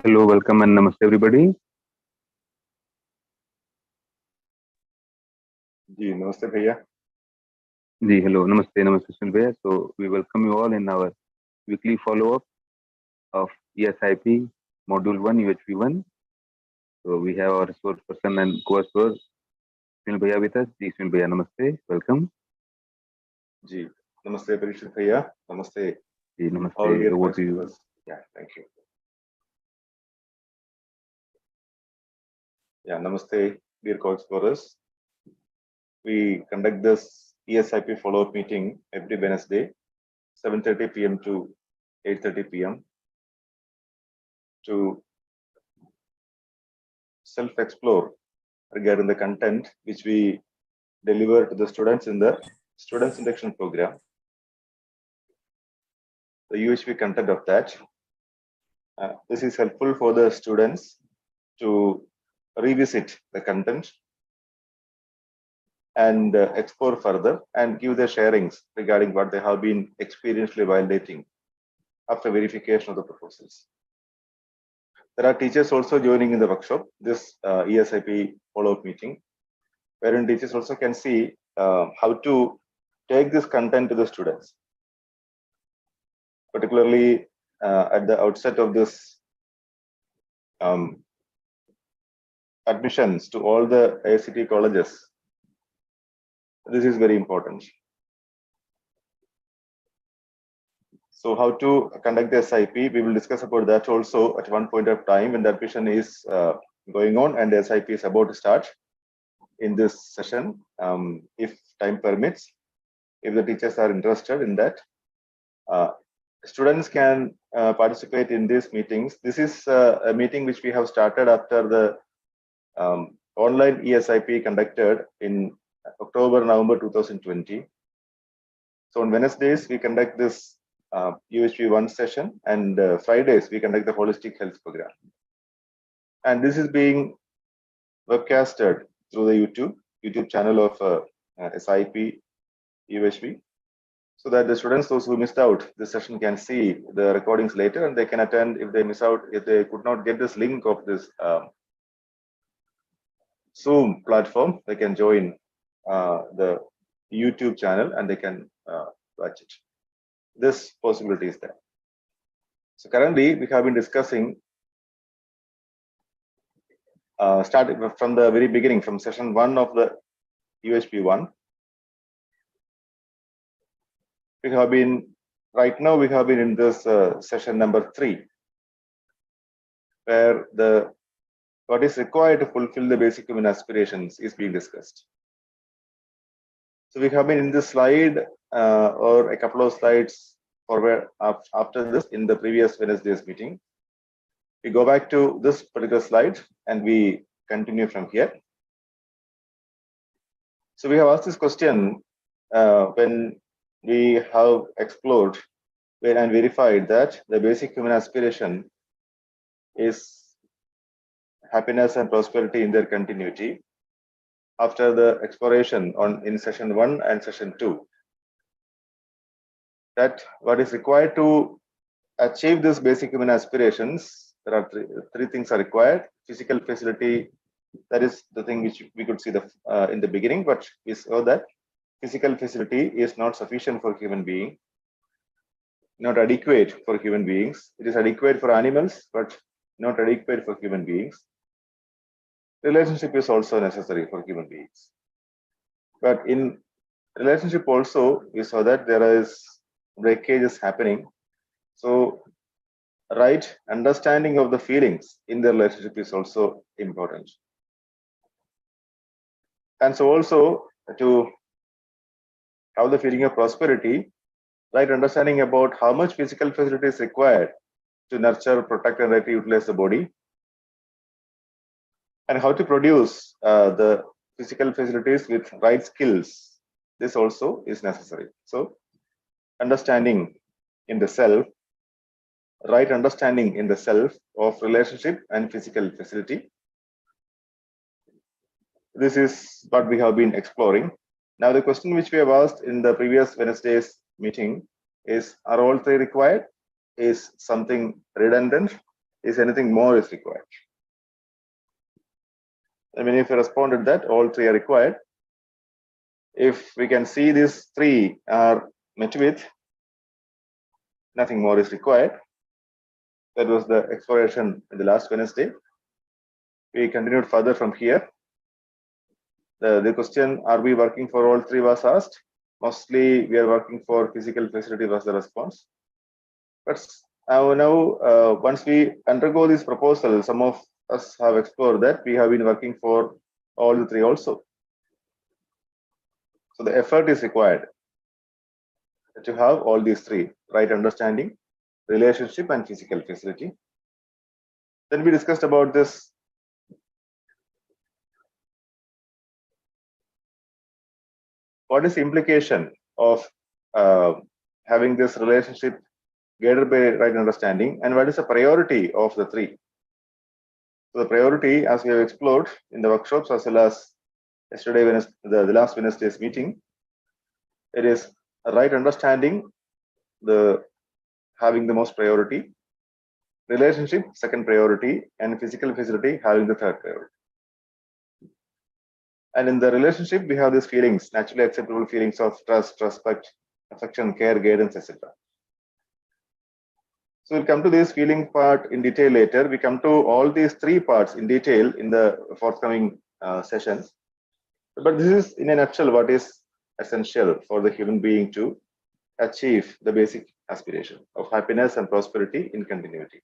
Hello, welcome and namaste everybody. जी नमस्ते भैया. जी hello, namaste Sunil bhaiya. So we welcome you all in our weekly follow-up of eSIP module 1 UHV1. So we have our resource person and co-host Sunil bhaiya with us. Ji Sunil bhaiya, namaste, welcome. जी नमस्ते परीक्षित भैया. नमस्ते. जी namaste. All dear Over to you. viewers. Yeah, thank you. Yeah, namaste dear co-explorers. We conduct this eSIP follow-up meeting every Wednesday, 7:30 p.m. to 8:30 p.m. to self-explore regarding the content which we deliver to the students in the Students Induction Program. The UHV content of that. This is helpful for the students to revisit the content and explore further and give their sharings regarding what they have been experientially violating after verification of the proposals. There are teachers also joining in the workshop, this eSIP follow-up meeting, wherein teachers also can see how to take this content to the students. Particularly at the outset of this admissions to all the AICTE colleges, this is very important. So how to conduct the SIP, we will discuss about that also at one point of time when the admission is going on and the SIP is about to start in this session, if time permits, if the teachers are interested in that. Students can participate in these meetings. This is a meeting which we have started after the online eSIP conducted in October-November 2020. So on Wednesdays, we conduct this UHV1 session, and Fridays, we conduct the Holistic Health Program. And this is being webcasted through the YouTube channel of SIP UHV, so that the students, those who missed out this session, can see the recordings later and they can attend if they miss out, if they could not get this link of this Zoom platform, they can join the YouTube channel and they can watch it. This possibility is there. So currently we have been discussing starting from the very beginning, from session 1 of the UHV1. We have been, right now we have been in this session number 3, where what is required to fulfill the basic human aspirations is being discussed. So we have been in this slide or a couple of slides forward after this in the previous Wednesday's meeting. We go back to this particular slide and we continue from here. So we have asked this question when we have explored and verified that the basic human aspiration is happiness and prosperity in their continuity. After the exploration in session 1 and session 2, that what is required to achieve this basic human aspirations, there are three things are required. Physical facility, that is the thing which we could see in the beginning, but we saw that physical facility is not sufficient for human being, not adequate for human beings. It is adequate for animals, but not adequate for human beings. Relationship is also necessary for human beings. But in relationship also, we saw that there is breakages happening. So right understanding of the feelings in the relationship is also important. And so also to have the feeling of prosperity, right understanding about how much physical facility is required to nurture, protect, and right utilize the body, and how to produce the physical facilities with right skills. This also is necessary. So understanding in the self, right understanding in the self of relationship and physical facility. This is what we have been exploring. Now the question which we have asked in the previous Wednesday's meeting is, are all three required? Is something redundant? is anything more is required? I mean, if you responded that all three are required, if we can see these three are met with, nothing more is required. That was the exploration in the last Wednesday. We continued further from here. The question, are we working for all three, was asked. Mostly we are working for physical facility was the response. But now once we undergo this proposal, some of us have explored that we have been working for all the three also. So the effort is required to have all these three: right understanding, relationship, and physical facility. Then we discussed about this what is the implication of having this relationship guided by right understanding, and what is the priority of the three. So the priority, as we have explored in the workshops as well as yesterday, the last Wednesday's meeting, it is right understanding, having the most priority, relationship second priority, and physical facility having the third priority. And in the relationship, we have these feelings, naturally acceptable feelings of trust, respect, affection, care, guidance, etc. So we'll come to this feeling part in detail later. We come to all these three parts in detail in the forthcoming sessions. But this is, in a nutshell, what is essential for the human being to achieve the basic aspiration of happiness and prosperity in continuity.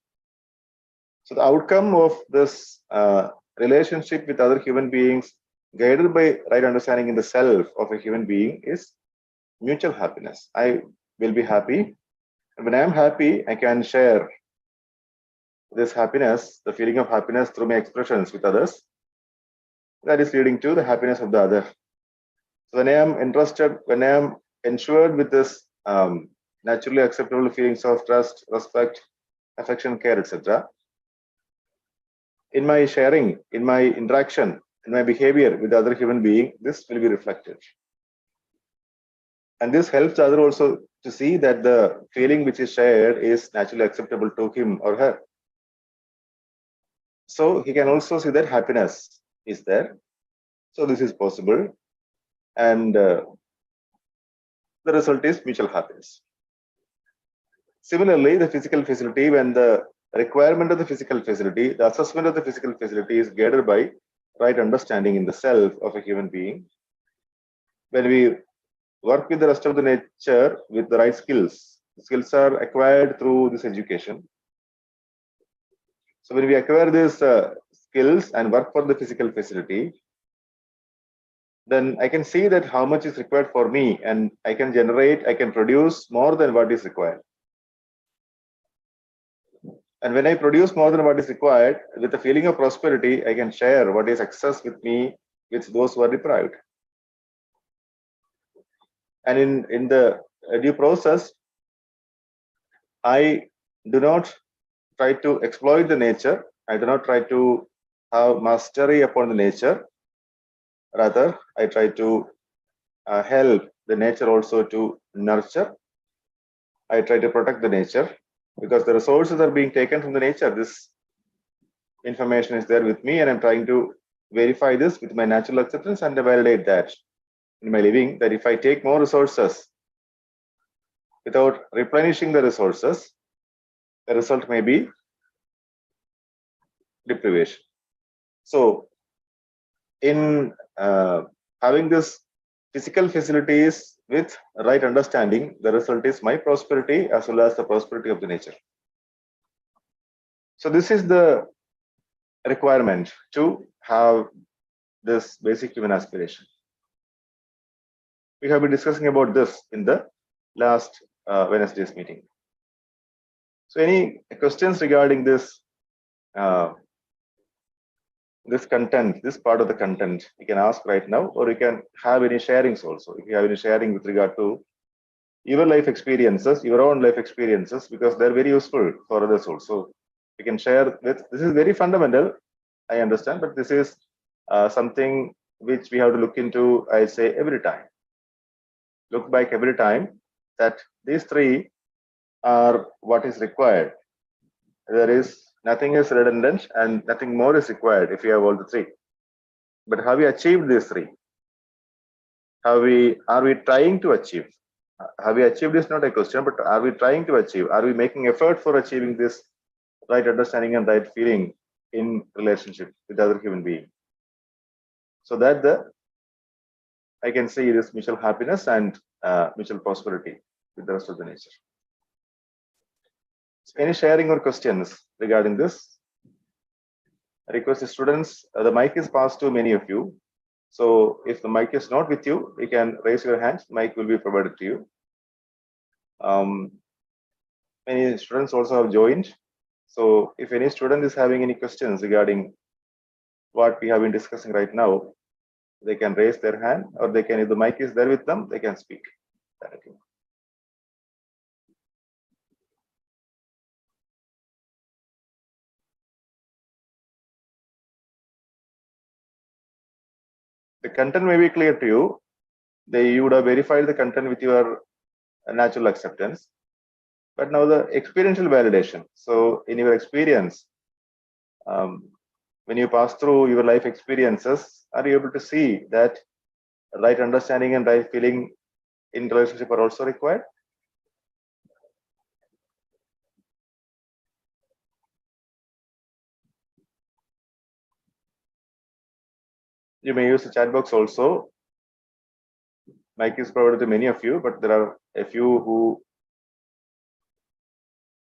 So the outcome of this relationship with other human beings, guided by right understanding in the self of a human being, is mutual happiness. I will be happy. And when I am happy, I can share this happiness, the feeling of happiness, through my expressions with others. That is leading to the happiness of the other. So when I am interested, when I am ensured with this naturally acceptable feelings of trust, respect, affection, care, etc., in my sharing, in my interaction, in my behavior with the other human being, this will be reflected. And this helps the other also to see that the feeling which is shared is naturally acceptable to him or her. So he can also see that happiness is there. So this is possible. And the result is mutual happiness. Similarly, the physical facility, when the requirement of the physical facility, the assessment of the physical facility is guided by right understanding in the self of a human being. When we work with the rest of the nature with the right skills, the skills are acquired through this education. So when we acquire these skills and work for the physical facility, then I can see that how much is required for me, and I can generate, I can produce more than what is required. And when I produce more than what is required, with the feeling of prosperity, I can share what is excess with me, with those who are deprived. And in the due process, I do not try to exploit the nature. I do not try to have mastery upon the nature. Rather, I try to help the nature also to nurture. I try to protect the nature, because the resources are being taken from the nature. This information is there with me, and I'm trying to verify this with my natural acceptance and validate that in my living, that if I take more resources without replenishing the resources, the result may be deprivation. So in having this physical facilities with right understanding, the result is my prosperity as well as the prosperity of the nature. So this is the requirement to have this basic human aspiration. We have been discussing about this in the last Wednesday's meeting. So any questions regarding this this content, this part of the content, you can ask right now, or you can have any sharings also. If you have any sharing with regard to your life experiences, your own life experiences, because they're very useful for others also. You can share with, this is very fundamental, I understand, but this is something which we have to look into, I say, every time. Look back every time that these three are what is required there is nothing is redundant and nothing more is required if you have all the three. But have we achieved these three? Are we trying to achieve? Have we achieved is not a question, but are we trying to achieve? Are we making effort for achieving this right understanding and right feeling in relationship with other human being? So that I can say it is mutual happiness and mutual prosperity with the rest of the nature. So any sharing or questions regarding this? I request the students, the mic is passed to many of you. So if the mic is not with you, you can raise your hand. Mic will be provided to you. Many students also have joined. So if any student is having any questions regarding what we have been discussing right now, they can raise their hand, or they can, if the mic is there with them, they can speak directly. The content may be clear to you. You would have verified the content with your natural acceptance. But now the experiential validation. So in your experience, when you pass through your life experiences, are you able to see that right understanding and right feeling in relationship are also required? You may use the chat box also. Mic is provided to many of you, but there are a few who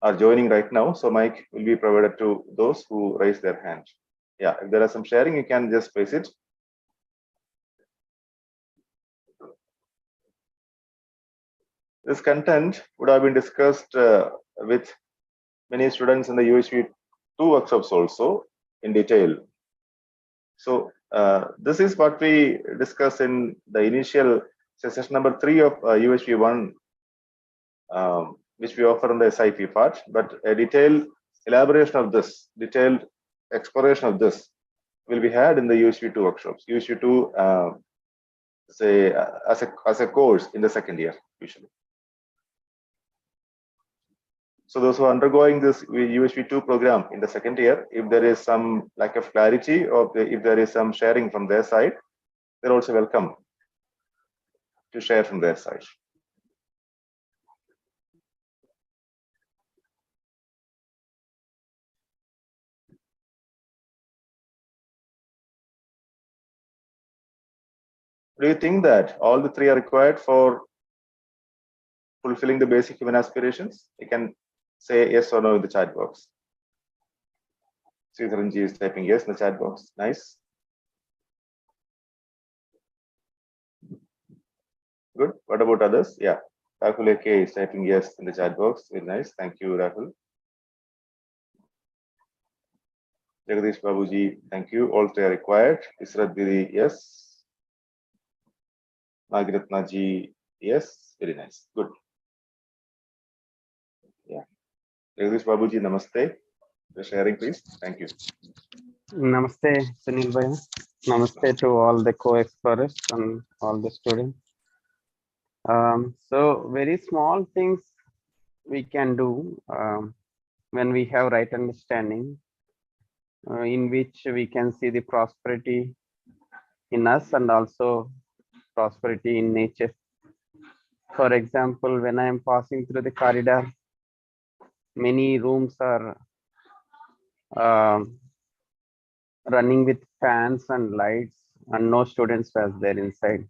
are joining right now. So mic will be provided to those who raise their hand. Yeah, if there are some sharing, you can just place it. This content would have been discussed with many students in the UHV 2 workshops also in detail. So this is what we discussed in the initial session number 3 of UHV 1, which we offer on the SIP part, but a detailed elaboration of this, detailed exploration of this will be had in the UHV 2 workshops. UHV 2, say, as a course in the second year, usually. So those who are undergoing this UHV 2 program in the second year, if there is some lack of clarity or if there is some sharing from their side, they're also welcome to share from their side. Do you think that all the three are required for fulfilling the basic human aspirations? You can say yes or no in the chat box. Sridharanji is typing yes in the chat box. Nice. Good. What about others? Yeah. Rahul AK is typing yes in the chat box. Very nice. Thank you, Rahul. Jagadish Babuji, thank you. All three are required. Israt Didi, yes. Nagiratna ji, yes. Very nice. Good. Yeah. Jagadish Babuji, namaste. For sharing, please. Thank you. Namaste, Sunil Bhai. Namaste to all the co-explorers and all the students. So very small things we can do when we have right understanding, in which we can see the prosperity in us and also prosperity in nature. For example, when I am passing through the corridor, many rooms are running with fans and lights and no students was there inside.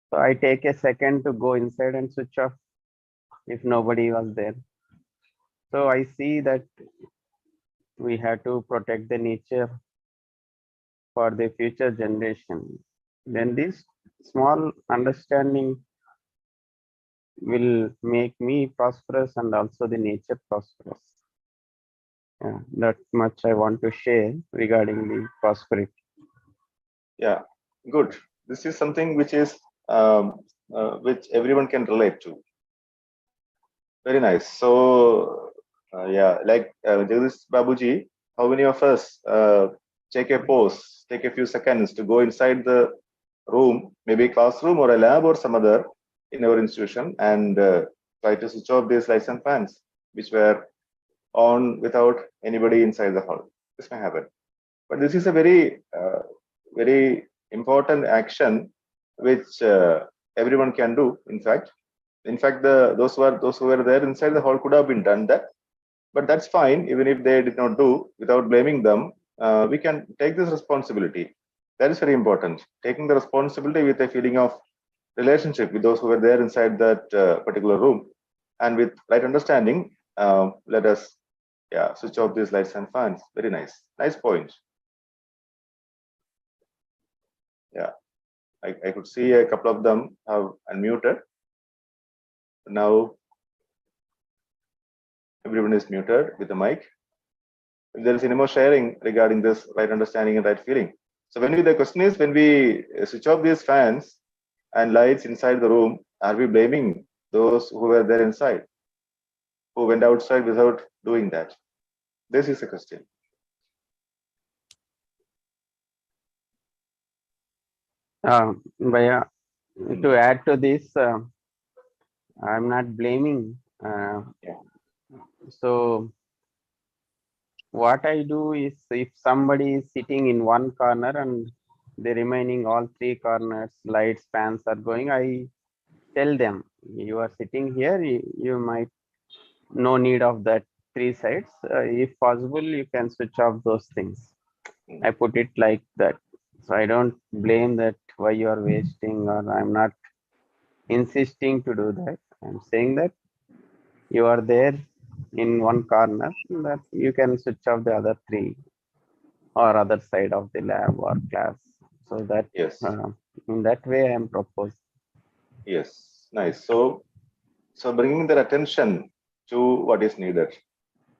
So I take a second to go inside and switch off if nobody was there. So I see that we have to protect the nature for the future generation. Then this small understanding will make me prosperous and also the nature prosperous. Yeah, that much I want to share regarding the prosperity. Yeah, good. This is something which is which everyone can relate to. Very nice. So yeah, like Jagadish Babuji, how many of us take a pause, take a few seconds to go inside the room, maybe classroom or a lab or some other in our institution, and try to switch off these lights and fans, which were on without anybody inside the hall. This may happen. But this is a very important action which everyone can do. In fact, those who were there inside the hall could have been done that, but that's fine. Even if they did not do, without blaming them, we can take this responsibility. That is very important. Taking the responsibility with a feeling of relationship with those who were there inside that particular room, and with right understanding, let us switch off these lights and fans. Very nice point. Yeah, I could see a couple of them have unmuted. Now everyone is muted with the mic. If there is any more sharing regarding this right understanding and right feeling. So the question is, when we switch off these fans and lights inside the room, are we blaming those who were there inside, who went outside without doing that? This is a question. Bhaiya, to add to this, I'm not blaming. So what I do is, if somebody is sitting in one corner and the remaining all three corners, lights, fans are going, I tell them, you are sitting here, you might no need of that three sides. If possible, you can switch off those things. I put it like that. So I don't blame that why you are wasting, or I'm not insisting to do that. I'm saying that you are there in one corner, that you can switch off the other three or other side of the lab or class. So that in that way I am proposed. Yes, nice. So bringing their attention to what is needed,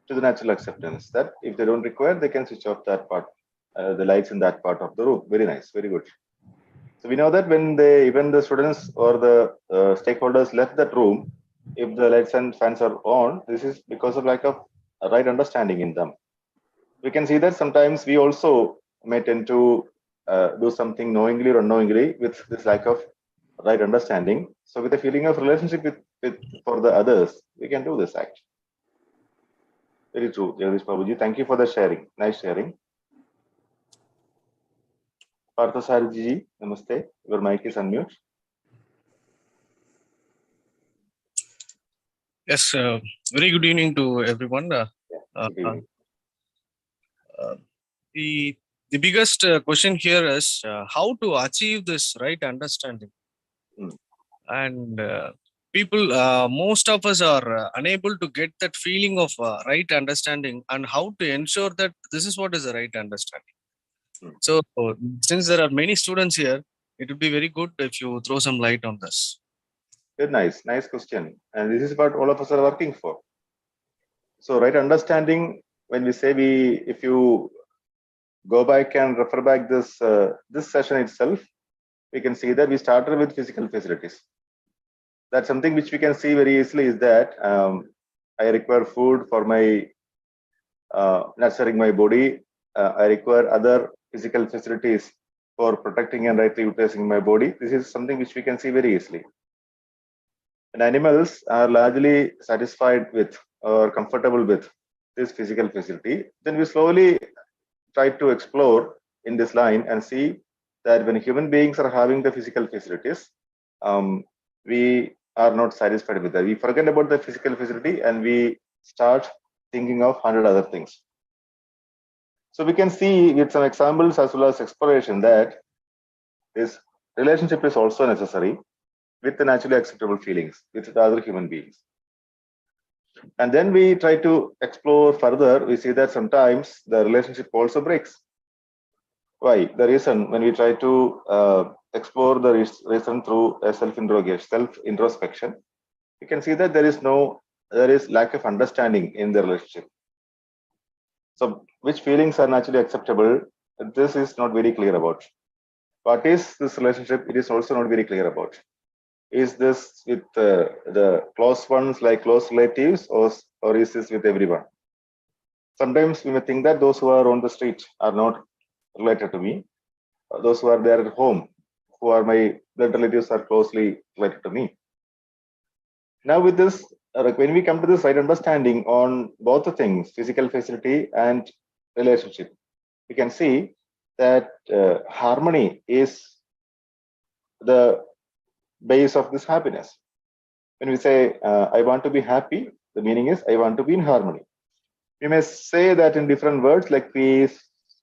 to the natural acceptance, that if they don't require, they can switch off that part, the lights in that part of the room. Very nice, very good. So we know that when even the students or the stakeholders left that room, if the lights and fans are on, this is because of lack of right understanding in them. We can see that sometimes we also may tend to do something knowingly or unknowingly with this lack of right understanding. So with a feeling of relationship with for the others, we can do this act. Very true, Jagdish Babuji. Thank you for the sharing. Nice sharing. Parthasarji, namaste. Your mic is unmute. Yes, very good evening to everyone. The biggest question here is how to achieve this right understanding. And people, most of us are unable to get that feeling of right understanding, and how to ensure that this is what is the right understanding. So since there are many students here, it would be very good if you throw some light on this. Very nice question. And this is what all of us are working for. So right understanding, when we say if you go back and refer back this session itself, we can see that we started with physical facilities. That's something which we can see very easily, is that I require food for my nurturing my body. I require other physical facilities for protecting and rightly utilizing my body. This is something which we can see very easily. And animals are largely satisfied with or comfortable with this physical facility. Then we slowly try to explore in this line and see that when human beings are having the physical facilities, we are not satisfied with that. We forget about the physical facility and we start thinking of 100 other things. So we can see with some examples as well as exploration that this relationship is also necessary with the naturally acceptable feelings with the other human beings. And then we try to explore further. We see that sometimes the relationship also breaks. Why? The reason, when we try to explore the reason through a self-interrogation, self-introspection, we can see that there is lack of understanding in the relationship. So which feelings are naturally acceptable? This is not very clear about. What is this relationship? It is also not very clear about. Is this with the close ones, like close relatives, or is this with everyone? Sometimes we may think that those who are on the street are not related to me. Those who are there at home, who are my blood relatives, are closely related to me. Now with this when we come to this right understanding on both the things, physical facility and relationship, we can see that harmony is the base of this happiness. When we say, I want to be happy, the meaning is I want to be in harmony. We may say that in different words like peace,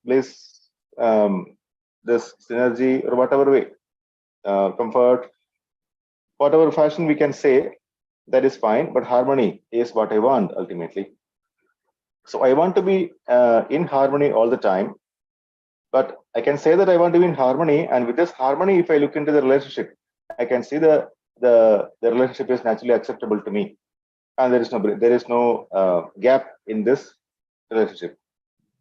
bliss, this synergy, or whatever way, comfort, whatever fashion we can say, that is fine, but harmony is what I want ultimately. So I want to be in harmony all the time, but I can say that I want to be in harmony, and with this harmony, if I look into the relationship, I can see the relationship is naturally acceptable to me, and there is no gap in this relationship.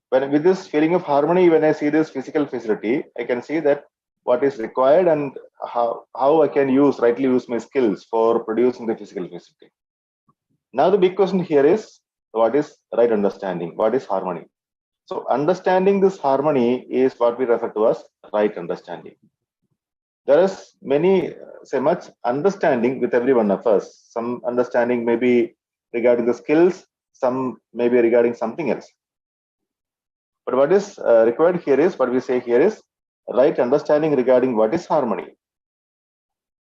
When with this feeling of harmony, when I see this physical facility, I can see that what is required and how I can rightly use my skills for producing the physical facility. Now the big question here is, what is right understanding? What is harmony? So understanding this harmony is what we refer to as right understanding. There is much understanding with every one of us. Some understanding may be regarding the skills, some may be regarding something else. But what is required here is, what we say here is right understanding regarding what is harmony.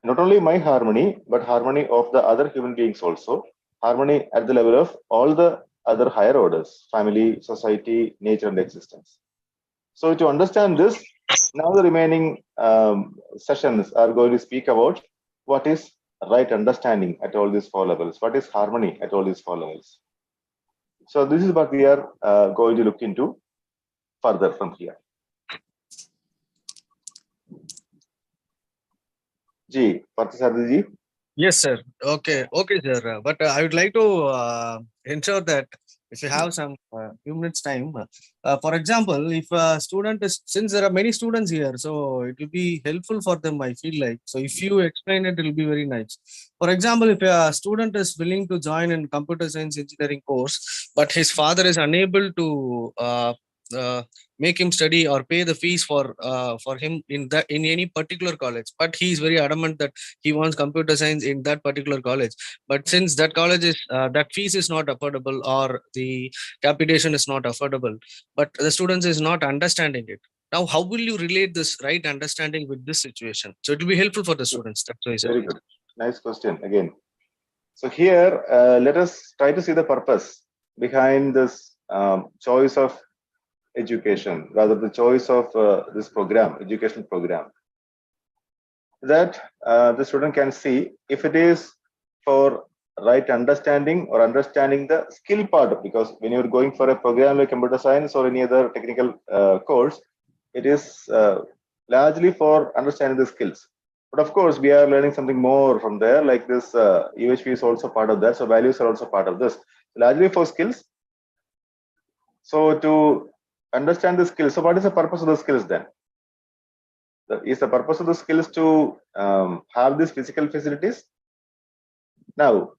Not only my harmony, but harmony of the other human beings also. Harmony at the level of all the other higher orders, family, society, nature, and existence. So to understand this, now the remaining sessions are going to speak about what is right understanding at all these 4 levels. What is harmony at all these 4 levels? So this is what we are going to look into further from here. Ji, Parthasarathi ji. Yes, sir. Okay, sir. But I would like to ensure that if you have some few minutes time, for example, if a student is, since there are many students here, so it will be helpful for them, I feel like. So if you explain it, it will be very nice. For example, if a student is willing to join in computer science engineering course, but his father is unable to make him study or pay the fees for him in any particular college, but he is very adamant that he wants computer science in that particular college, but since that college is that fees is not affordable or the capitation is not affordable, but the students is not understanding it. Now how will you relate this right understanding with this situation? So it will be helpful for the students. That's why I said. Very good. Nice question again. So here, let us try to see the purpose behind this choice of education, rather the choice of this program, educational program, that the student can see if it is for right understanding or understanding the skill part, because when you're going for a program like computer science or any other technical course, it is largely for understanding the skills. But of course, we are learning something more from there, like this UHV is also part of that. So values are also part of this, largely for skills. So to understand the skills, so what is the purpose of the skills then? Is the purpose of the skills to have these physical facilities? Now,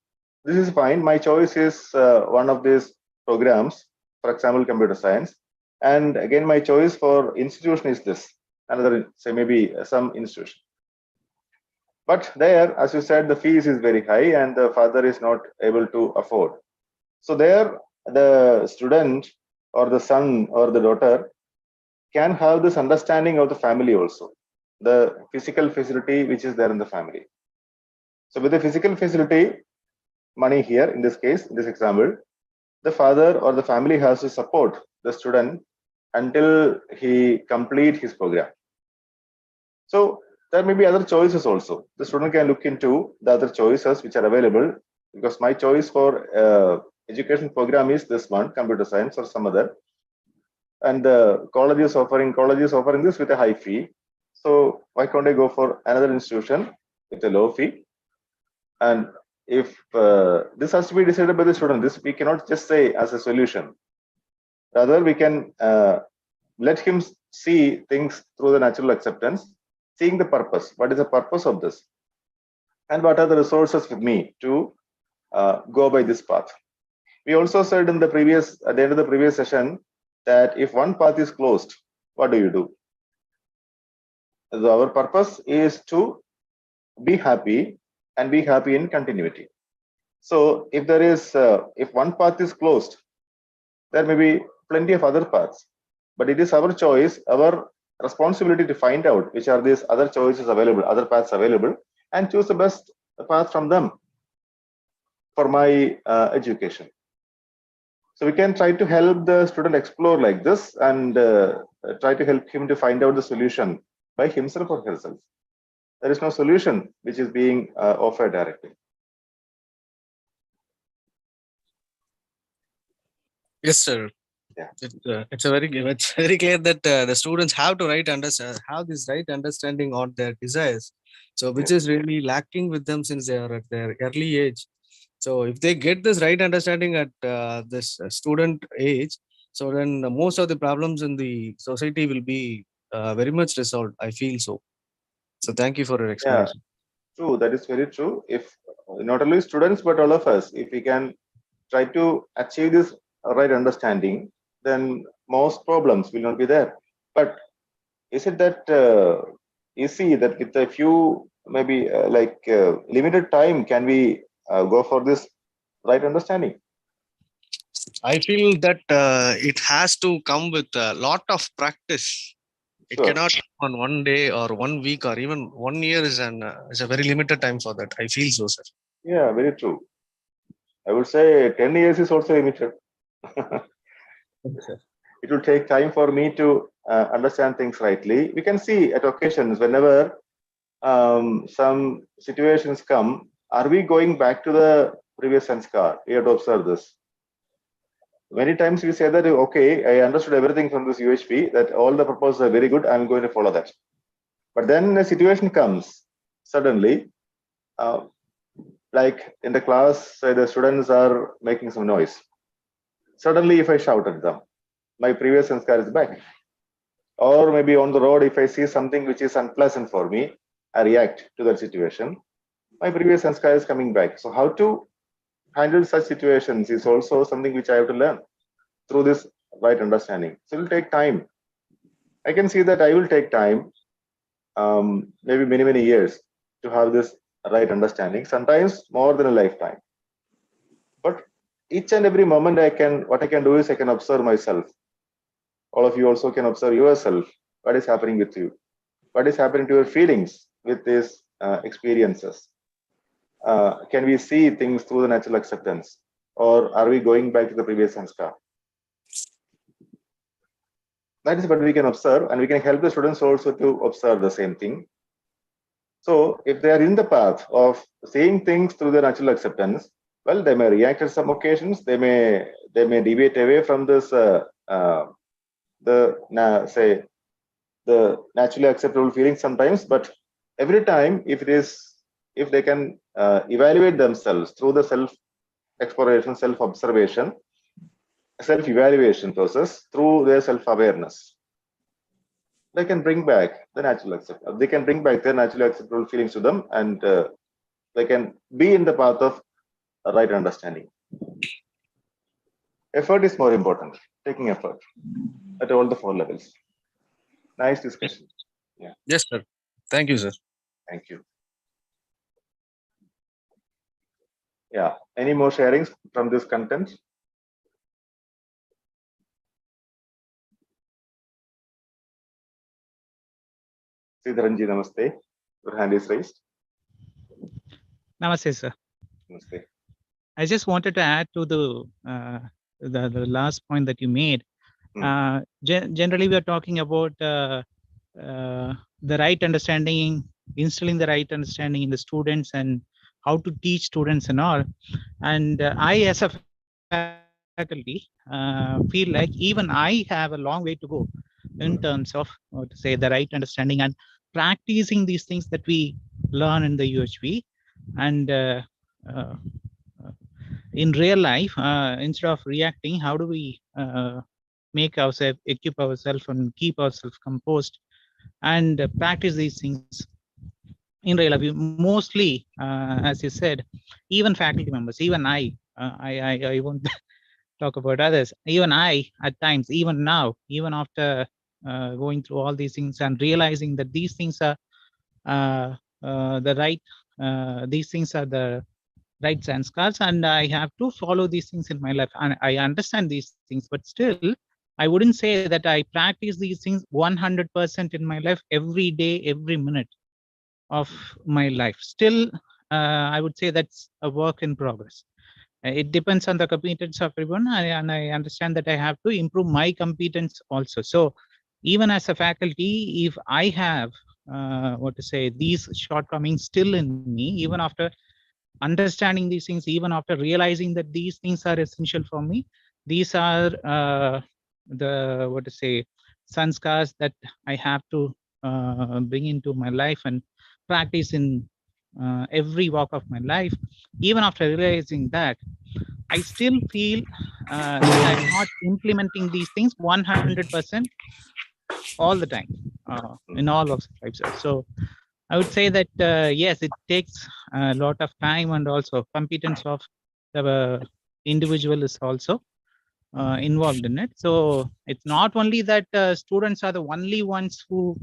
this is fine. My choice is one of these programs, for example, computer science. And again, my choice for institution is this, another, say maybe some institution. But there, as you said, the fees is very high and the father is not able to afford. So there, the student or the son or the daughter can have this understanding of the family also, the physical facility which is there in the family. So with the physical facility, money here, in this case, in this example, the father or the family has to support the student until he complete his program. So there may be other choices also. The student can look into the other choices which are available, because my choice for education program is this one, computer science or some other, and the college is offering this with a high fee. So why can't I go for another institution with a low fee? And if this has to be decided by the student, this we cannot just say as a solution. Rather, we can let him see things through the natural acceptance, seeing the purpose. What is the purpose of this? And what are the resources with me to go by this path? We also said in the previous, at the end of the previous session, that if one path is closed, what do you do? So our purpose is to be happy and be happy in continuity. So if there is, if one path is closed, there may be plenty of other paths, but it is our choice, our responsibility to find out which are these other choices available, other paths available, and choose the best path from them for my education. So we can try to help the student explore like this and try to help him to find out the solution by himself or herself. There is no solution which is being offered directly. Yes, sir. Yeah. It's very clear that the students have to have this right understanding on their desires. So which is really lacking with them since they are at their early age. So if they get this right understanding at this student age, so then most of the problems in the society will be very much resolved. I feel so. So thank you for your explanation. True, that is very true. If not only students but all of us, if we can try to achieve this right understanding, then most problems will not be there. But is it that easy that with a few maybe limited time can we go for this right understanding? I feel that it has to come with a lot of practice. It Sure. cannot come on one day or 1 week or even 1 year is a very limited time for that. I feel so, sir. Yeah, very true. I would say 10 years is also limited. It will take time for me to understand things rightly. We can see at occasions whenever some situations come, are we going back to the previous sanskar? We have to observe this. Many times we say that, okay, I understood everything from this UHV, that all the proposals are very good, I'm going to follow that. But then a situation comes suddenly, like in the class, say the students are making some noise. Suddenly, if I shout at them, my previous sanskar is back. Or maybe on the road, if I see something which is unpleasant for me, I react to that situation. My previous sanskar is coming back. So how to handle such situations is also something which I have to learn through this right understanding. So it will take time. I can see that I will take time, maybe many years, to have this right understanding, sometimes more than a lifetime. But each and every moment what I can do is I can observe myself. All of you also can observe yourself. What is happening with you? What is happening to your feelings with these experiences? Can we see things through the natural acceptance? Or are we going back to the previous sanskar? That is what we can observe, and we can help the students also to observe the same thing. So if they are in the path of seeing things through the natural acceptance, well, they may react at some occasions. They may deviate away from this the naturally acceptable feelings sometimes. But every time, if they can evaluate themselves through the self exploration, self observation, self evaluation process through their self awareness, they can bring back the natural acceptable. They can bring back their naturally acceptable feelings to them, and they can be in the path of right understanding. Effort is more important. Taking effort at all the 4 levels. Nice discussion. Yeah. Yes, sir. Thank you, sir. Thank you. Yeah. Any more sharings from this content? Sridharanji, namaste. Your hand is raised. Namaste, sir. Namaste. I just wanted to add to the last point that you made. Generally, we are talking about the right understanding, instilling the right understanding in the students, and how to teach students and all. And I, as a faculty, feel like even I have a long way to go in terms of to say the right understanding and practicing these things that we learn in the UHV, and in real life, instead of reacting, how do we make ourselves, equip ourselves, and keep ourselves composed, and practice these things in real life? Mostly, as you said, even faculty members, even I won't talk about others. Even I, at times, even now, even after going through all these things and realizing that these things are the right, these things are the right sanskars, and I have to follow these things in my life. And I understand these things, but still, I wouldn't say that I practice these things 100% in my life every day, every minute of my life. Still, I would say that's a work in progress. It depends on the competence of everyone, and I understand that I have to improve my competence also. So even as a faculty, if I have what to say, these shortcomings still in me, even after understanding these things, even after realizing that these things are essential for me, these are the what to say, sanskars that I have to bring into my life and practice in every walk of my life. Even after realizing that, I still feel that I'm not implementing these things 100% all the time in all of life. So I would say that yes, it takes a lot of time, and also competence of the individual is also involved in it. So it's not only that students are the only ones who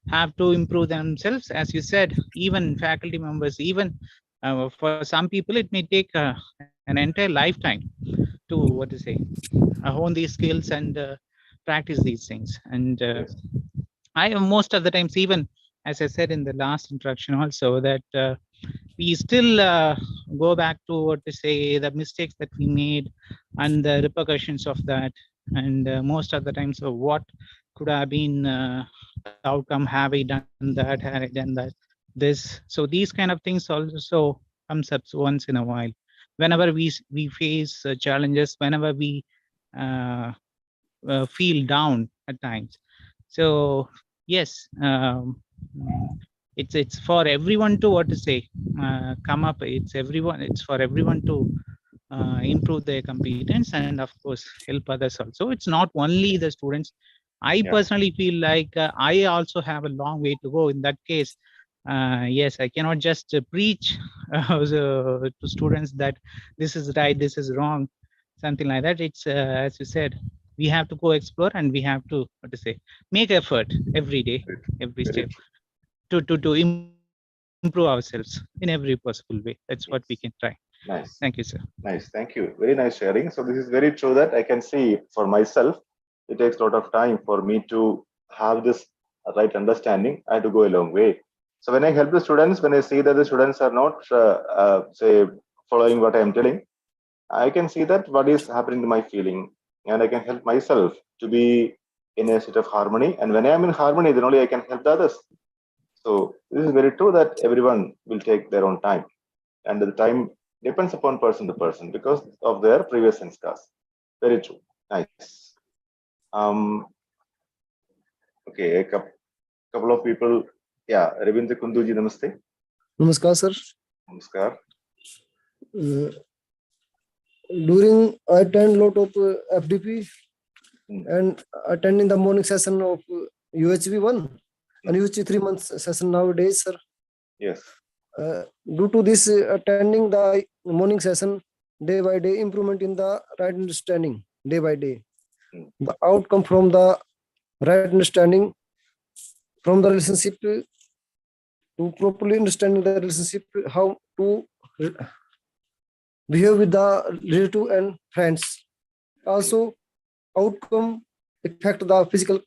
have to improve themselves. As you said, even faculty members, even for some people, it may take an entire lifetime to what to say, hone these skills and practice these things. And I most of the times, even as I said in the last introduction also, that we still go back to what to say, the mistakes that we made and the repercussions of that. And most of the times, so what could have been the outcome? Have I done that? Had I done that? This. So these kind of things also comes up once in a while. Whenever we face challenges, whenever we feel down at times. So yes, it's for everyone to what to say, come up. It's for everyone to improve their competence, and of course help others also. It's not only the students. I personally feel like I also have a long way to go in that case. Yes, I cannot just preach to students that this is right, this is wrong, something like that. It's as you said, we have to go explore, and we have to what to say, make effort every day, every step to improve ourselves in every possible way. That's what we can try. Nice. Thank you, sir. Nice. Thank you. Very nice sharing. So this is very true that I can see for myself. It takes a lot of time for me to have this right understanding. I have to go a long way. So when I help the students, when I see that the students are not, say, following what I am telling, I can see that what is happening to my feeling, and I can help myself to be in a state of harmony. And when I am in harmony, then only I can help the others. So this is very true that everyone will take their own time, and the time depends upon person to person because of their previous sanskars. Very true. Nice. Okay, a couple of people. Yeah, Ravindra Kunduji, namaste. Namaskar, sir. Namaskar. During I attend lot of FDP and attending the morning session of UHV 1 and UHV 3 months session nowadays, sir. Yes. Due to this attending the morning session, day by day improvement in the right understanding, day by day. The outcome from the right understanding from the relationship to properly understanding the relationship, how to behave with the relative and friends. Also, outcome affect the physical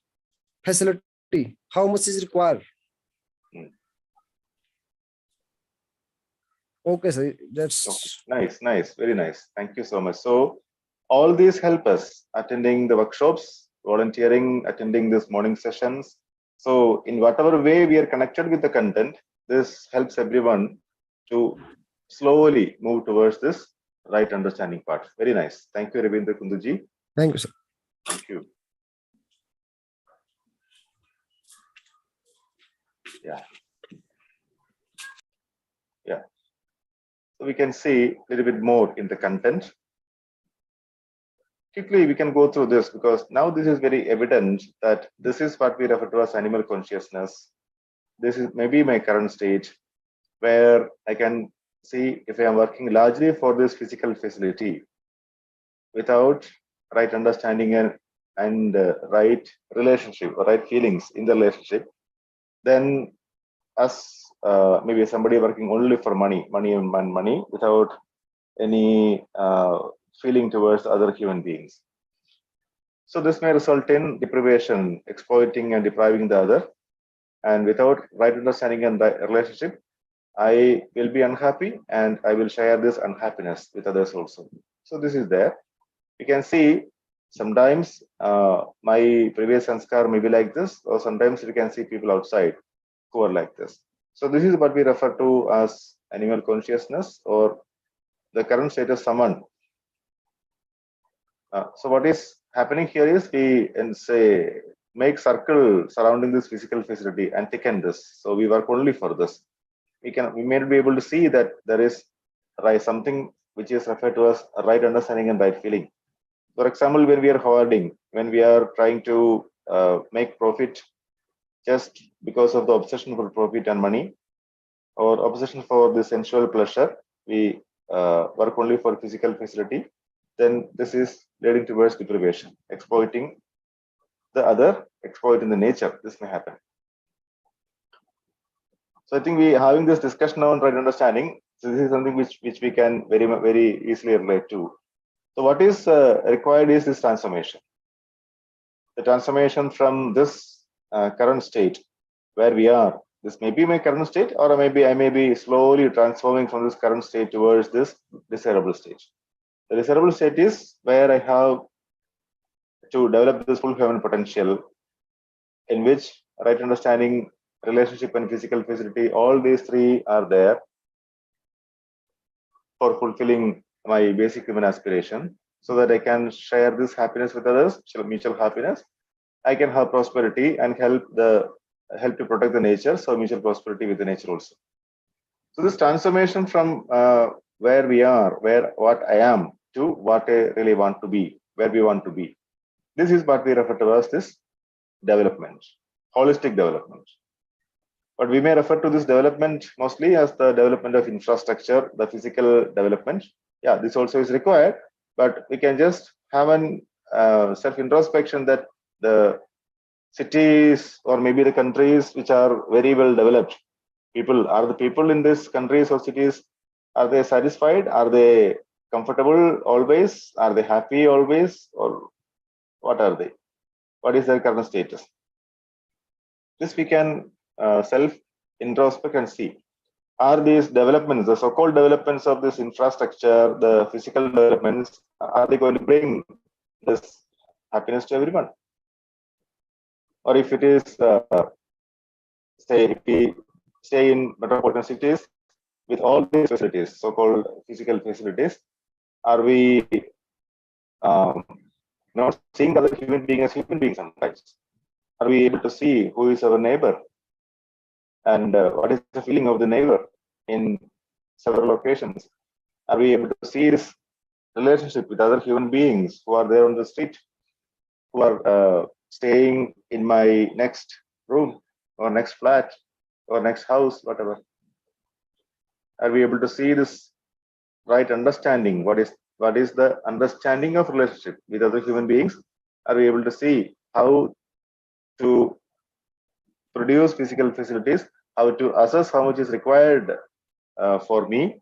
facility, how much is required. Okay, sir, that's nice, nice, very nice. Thank you so much. So all these help us attending the workshops, volunteering, attending these morning sessions. So in whatever way we are connected with the content, this helps everyone to slowly move towards this right understanding part. Very nice. Thank you, Ravindra Kunduji. Thank you, sir. Thank you. Yeah. Yeah. So we can see a little bit more in the content. Quickly, we can go through this because now this is very evident that this is what we refer to as animal consciousness. This is maybe my current stage where I can see if I am working largely for this physical facility without right understanding and right relationship or right feelings in the relationship, then as maybe somebody working only for money and money without any feeling towards other human beings. So this may result in deprivation, exploiting and depriving the other. And without right understanding and right relationship, I will be unhappy and I will share this unhappiness with others also. So this is there. You can see sometimes my previous sanskar may be like this, or sometimes you can see people outside who are like this. So this is what we refer to as animal consciousness, or the current state of someone. So what is happening here is we say make circle surrounding this physical facility and thicken this. So we work only for this. We may be able to see that there is something which is referred to as right understanding and right feeling. For example, when we are hoarding, when we are trying to make profit just because of the obsession for profit and money, or obsession for the sensual pleasure, we work only for physical facility, then this is leading towards deprivation, exploiting the other, exploiting the nature. This may happen. So I think we having this discussion on right understanding. So this is something which we can very easily relate to. So what is required is this transformation. The transformation from this current state where we are. This may be my current state, or maybe I may be slowly transforming from this current state towards this desirable state. The desirable state is where I have to develop this full human potential, in which right understanding, relationship, and physical facility, all these three are there for fulfilling my basic human aspiration, so that I can share this happiness with others, mutual happiness. I can have prosperity and help to protect the nature, so mutual prosperity with the nature also. So this transformation from where we are, what I am, to what I really want to be, where we want to be. This is what we refer to as this development, holistic development. But we may refer to this development mostly as the development of infrastructure, the physical development. Yeah, this also is required, but we can just have an self-introspection that the cities or maybe the countries which are very well developed, the people in these countries or cities, are they satisfied? Are they comfortable always? Are they happy always? Or what are they? What is their current status? This we can self-introspect and see. Are these developments, the so-called developments of this infrastructure, the physical developments, are they going to bring this happiness to everyone? Or if it is, say, if we stay in metropolitan cities with all these facilities, so-called physical facilities, are we not seeing other human beings as human beings sometimes? Are we able to see who is our neighbor? And what is the feeling of the neighbor in several locations? Are we able to see this relationship with other human beings who are there on the street, who are staying in my next room or next flat or next house, whatever? Are we able to see this right understanding? What is the understanding of relationship with other human beings? Are we able to see how to produce physical facilities, how to assess how much is required for me?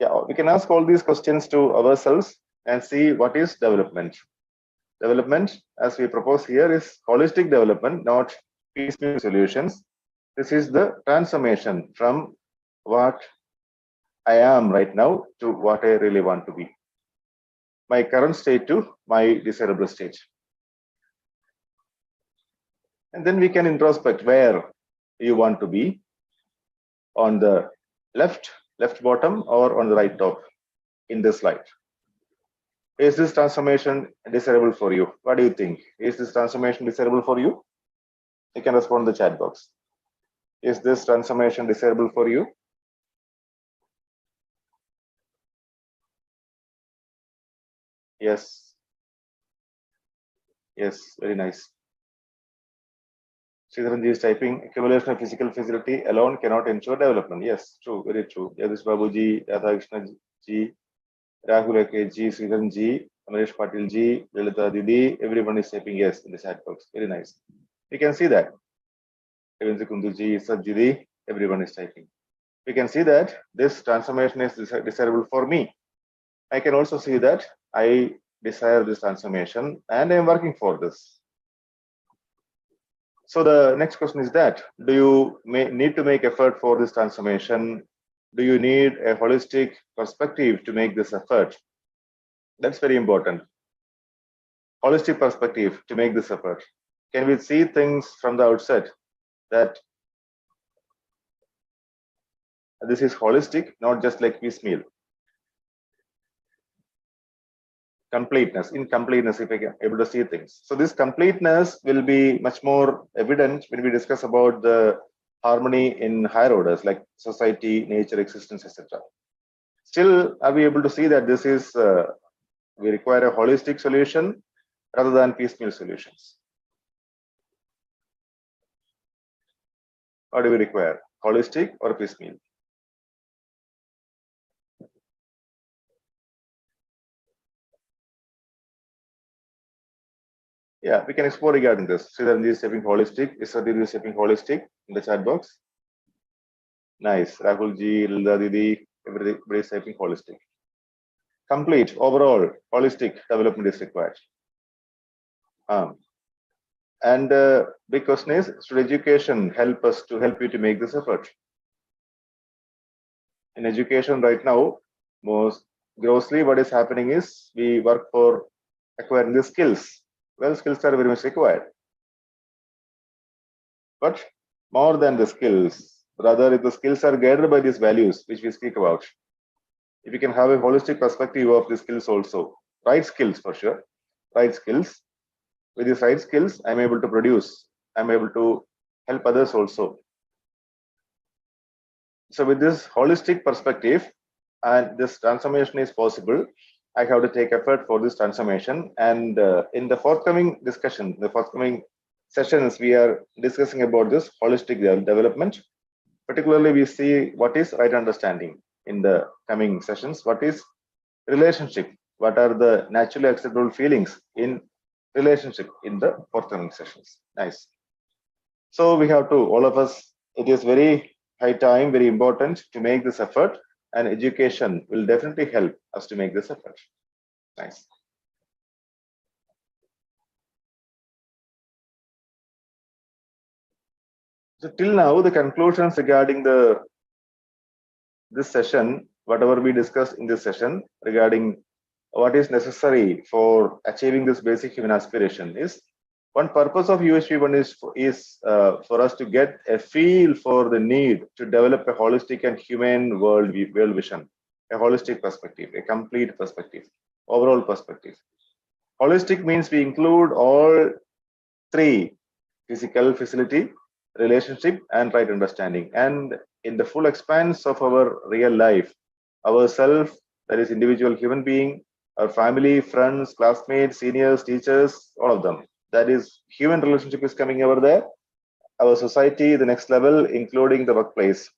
Yeah, we can ask all these questions to ourselves and see what is development. Development, as we propose here, is holistic development, not piecemeal solutions. This is the transformation from what I am right now to what I really want to be. My current state to my desirable state. And then we can introspect where you want to be, on the left bottom, or on the right top in this slide. Is this transformation desirable for you? What do you think? Is this transformation desirable for you? You can respond in the chat box. Is this transformation desirable for you? Yes. Yes, very nice. Sridharanji is typing, accumulation of physical facility alone cannot ensure development. Yes, true, very true. Yadish Babuji, Radhakrishna ji, Rahul ji, Sridharan ji, Amaresh Patil ji, Lilita Didi, everyone is typing yes in the chat box. Very nice. You can see that. Evansi Kundu ji, Sajidi, everyone is typing. we can see that this transformation is desirable for me. I can also see that I desire this transformation and I'm working for this. So the next question is that, do you need to make effort for this transformation? Do you need a holistic perspective to make this effort? That's very important. Holistic perspective to make this effort. Can we see things from the outset that this is holistic, not just like piecemeal? Completeness, incompleteness, if I can able to see things. So this completeness will be much more evident when we discuss about the harmony in higher orders like society, nature, existence, etc. Still, are we able to see that this is we require a holistic solution rather than piecemeal solutions? Or do we require holistic or piecemeal? Yeah, we can explore regarding this. Sridharanji is typing holistic. Isradhi is typing holistic in the chat box. Nice. Rahulji, Lilda Didi, everybody is typing holistic. Complete, overall, holistic development is required. And big question is, should education help you to make this effort? In education right now, most grossly what is happening is we work for acquiring the skills. Well, skills are very much required. But more than the skills, rather if the skills are guided by these values which we speak about, if you can have a holistic perspective of the skills also, right skills for sure, right skills. With these right skills, I'm able to produce, I'm able to help others also. So with this holistic perspective, and this transformation is possible, I have to take effort for this transformation. And in the forthcoming discussion, the forthcoming sessions, we are discussing about this holistic development. Particularly, we see what is right understanding in the coming sessions. What is relationship? What are the naturally acceptable feelings in relationship in the forthcoming sessions? Nice. So we have to, all of us, it is very high time, very important to make this effort, and education will definitely help us to make this effort. Nice. So till now, the conclusions regarding this session, whatever we discussed in this session regarding what is necessary for achieving this basic human aspiration is, one purpose of UHV1 is for us to get a feel for the need to develop a holistic and humane world vision, a holistic perspective, a complete perspective, overall perspective. Holistic means we include all three: physical, facility, relationship, and right understanding. And in the full expanse of our real life, ourself, that is individual human being, our family, friends, classmates, seniors, teachers, all of them. That is, human relationship is coming over there. Our society, the next level, including the workplace,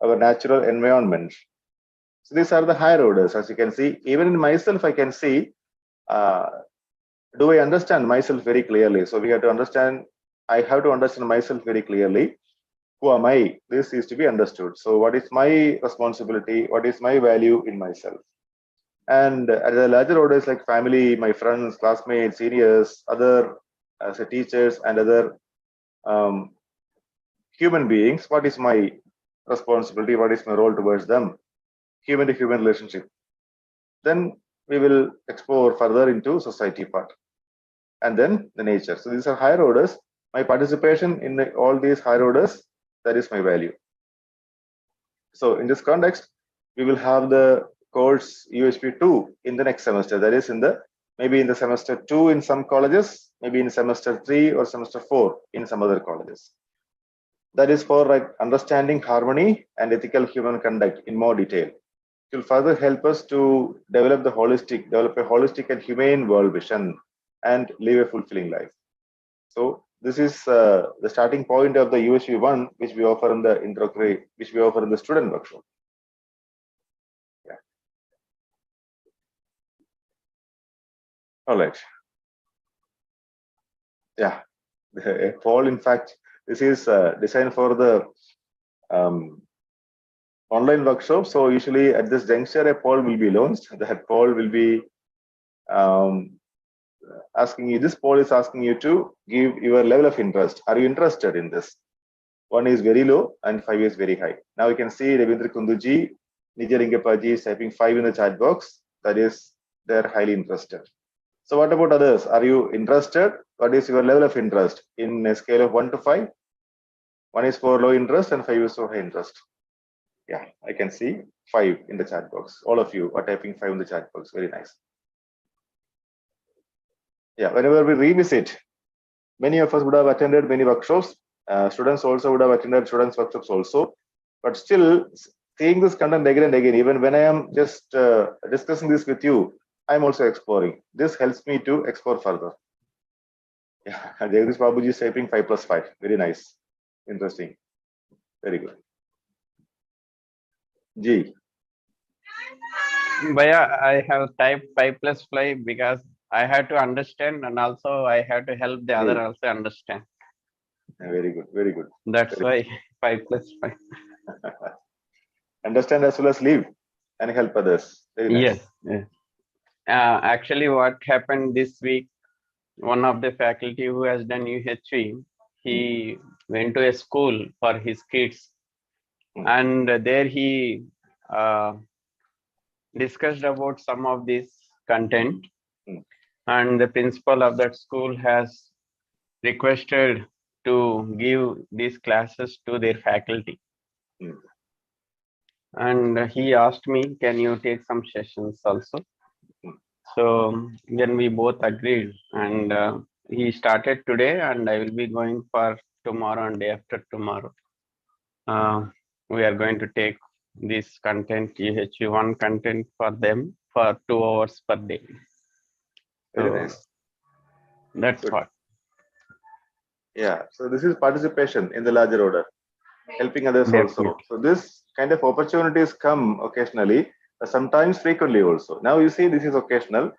our natural environment. So these are the higher orders, as you can see. Even in myself, I can see, do I understand myself very clearly? So we have to understand, I have to understand myself very clearly. Who am I? This is to be understood. So what is my responsibility? What is my value in myself? And at the larger orders like family, my friends, classmates, seniors, other as teachers and other human beings, what is my responsibility? What is my role towards them? Human to human relationship. Then we will explore further into society part. And then the nature. So these are higher orders. My participation in all these higher orders, that is my value. So in this context, we will have the course UHV2 in the next semester. That is maybe in the semester 2 in some colleges, maybe in semester 3 or semester 4 in some other colleges. That is for understanding harmony and ethical human conduct in more detail. It will further help us to develop a holistic and humane world vision and live a fulfilling life. So this is the starting point of the UHV1, which we offer in the introductory, which we offer in the student workshop. Yeah. All right. Yeah. A poll, in fact, this is designed for the online workshop. So usually at this juncture, a poll will be launched. That poll will be asking you, this poll is asking you to give your level of interest. Are you interested in this? 1 is very low and 5 is very high. Now you can see Ravindra Kunduji, Nijaringapaji is typing 5 in the chat box. That is, they're highly interested. So what about others? Are you interested? What is your level of interest in a scale of 1 to 5? 1 is for low interest and 5 is for high interest. Yeah, I can see 5 in the chat box. All of you are typing 5 in the chat box. Very nice. Yeah, whenever we revisit, many of us would have attended many workshops. Students also would have attended students' workshops also. But still, seeing this content again and again, even when I am just discussing this with you, I'm also exploring. This helps me to explore further. Yeah, Jagdish Babuji is typing 5 plus 5. Very nice. Interesting. Very good. G. Bhaiya, I have typed 5 plus 5 because I had to understand, and also I had to help the other also understand. Very good. Very good. That's Very why 5 plus 5. Understand as well as live and help others. Very nice. Yes. Yes. Actually, what happened this week, one of the faculty who has done UHV, he went to a school for his kids, and there he discussed about some of this content, and the principal of that school has requested to give these classes to their faculty. And he asked me, can you take some sessions also? So then we both agreed, and he started today, and I will be going for tomorrow and day after tomorrow. We are going to take this content, UHV1 content for them for 2 hours per day. Very So nice. that's Good. what. Yeah, so this is participation in the larger order, helping others also. So this kind of opportunities come occasionally, sometimes frequently also. Now you see this is occasional,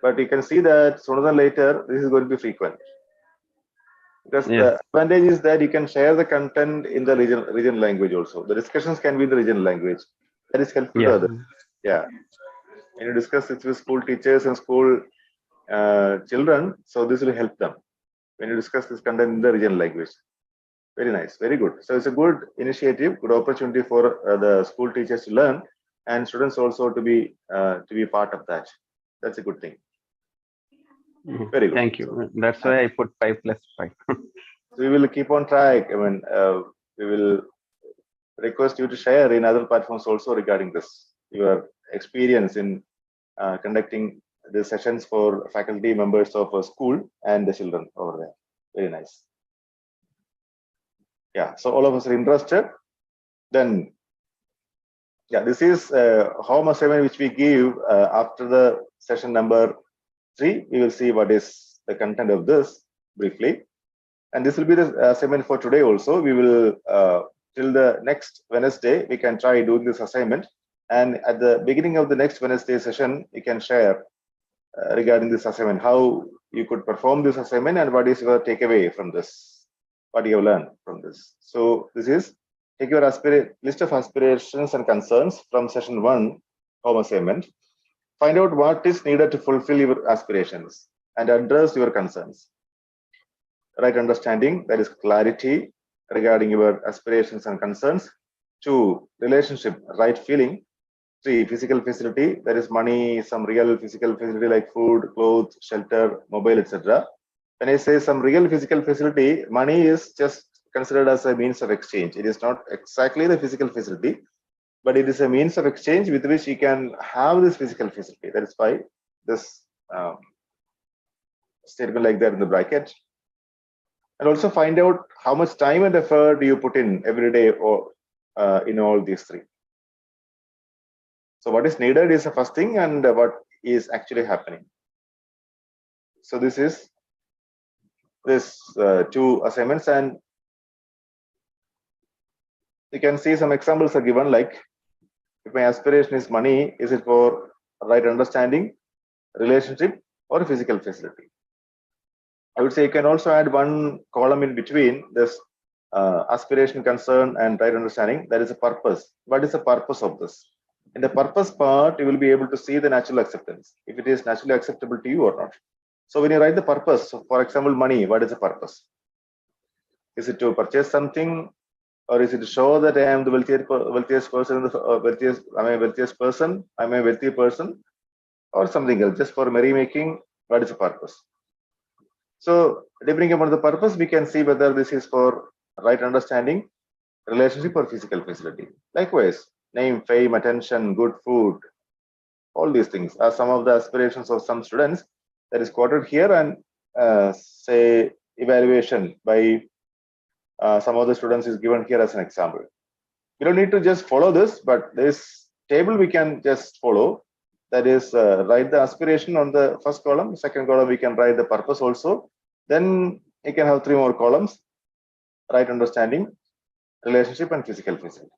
but you can see that sooner than later this is going to be frequent. Because the advantage is that you can share the content in the regional language also. The discussions can be in the regional language. That is helpful to others. Yeah. When you discuss it with school teachers and school children, so this will help them when you discuss this content in the regional language. Very nice, very good. So it's a good initiative, good opportunity for the school teachers to learn, and students also to be part of that. That's a good thing. Very good. Thank you. That's why I put 5 plus 5. So we will keep on track. I mean, we will request you to share in other platforms also regarding this, your experience in conducting the sessions for faculty members of a school and the children over there. Very nice. Yeah, so all of us are interested. Then, yeah, this is home assignment which we give after the session number 3. We will see what is the content of this briefly. And this will be the assignment for today also. We will, till the next Wednesday, we can try doing this assignment. And at the beginning of the next Wednesday session, we can share regarding this assignment, how you could perform this assignment and what is your takeaway from this, what you have learned from this. So this is, take your list of aspirations and concerns from session 1 home assignment. Find out what is needed to fulfill your aspirations and address your concerns. Right understanding, that is clarity regarding your aspirations and concerns. 2, relationship, right feeling. 3, physical facility, that is money, some real physical facility like food, clothes, shelter, mobile, etc. When I say some real physical facility, money is just considered as a means of exchange. It is not exactly the physical facility, but it is a means of exchange with which you can have this physical facility. That is why this statement like that in the bracket. And also find out how much time and effort do you put in every day or in all these 3. So what is needed is the first thing, and what is actually happening. So this is this 2 assignments, and you can see some examples are given, like if my aspiration is money, is it for right understanding, relationship, or physical facility? I would say you can also add one column in between this aspiration, concern, and right understanding. That is a purpose. What is the purpose of this? In the purpose part, you will be able to see the natural acceptance, if it is naturally acceptable to you or not. So when you write the purpose, so for example, money, what is the purpose? Is it to purchase something, or is it to show that I am the wealthiest person, I'm a wealthy person, or something else, just for merrymaking? What is the purpose? So depending upon the purpose, we can see whether this is for right understanding, relationship, or physical facility. Likewise, name, fame, attention, good food, all these things are some of the aspirations of some students that is quoted here, and say evaluation by some of the students is given here as an example. We don't need to just follow this, but this table we can just follow. That is, write the aspiration on the first column. Second column, we can write the purpose also. Then you can have 3 more columns: right understanding, relationship, and physical facility.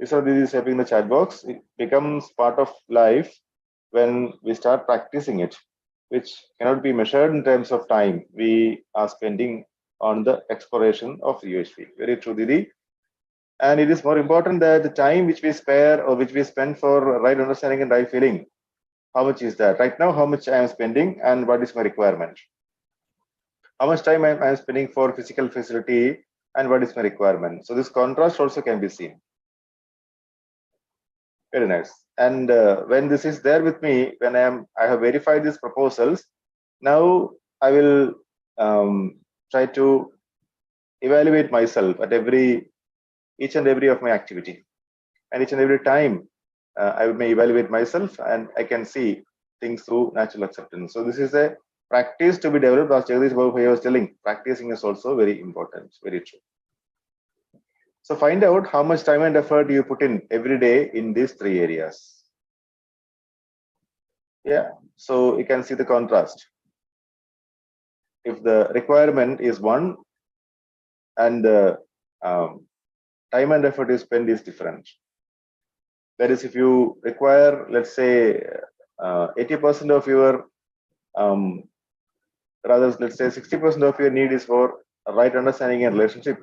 So this is helping the chat box. It becomes part of life when we start practicing it, which cannot be measured in terms of time we are spending on the exploration of UHV. Very true, Didi. And it is more important that the time which we spare or which we spend for right understanding and right feeling, how much is that? Right now, how much I am spending and what is my requirement? How much time I am spending for physical facility and what is my requirement? So this contrast also can be seen. Very nice. And when this is there with me, when I have verified these proposals, now I will try to evaluate myself at each and every of my activity, and each and every time I may evaluate myself, and I can see things through natural acceptance. So this is a practice to be developed. As Jagdish Babu was telling, practicing is also very important. Very true. So find out how much time and effort you put in every day in these 3 areas. Yeah, so you can see the contrast. If the requirement is 1 and the time and effort you spend is different. That is, if you require, let's say, 80% of your, rather, let's say 60% of your need is for right understanding and relationship,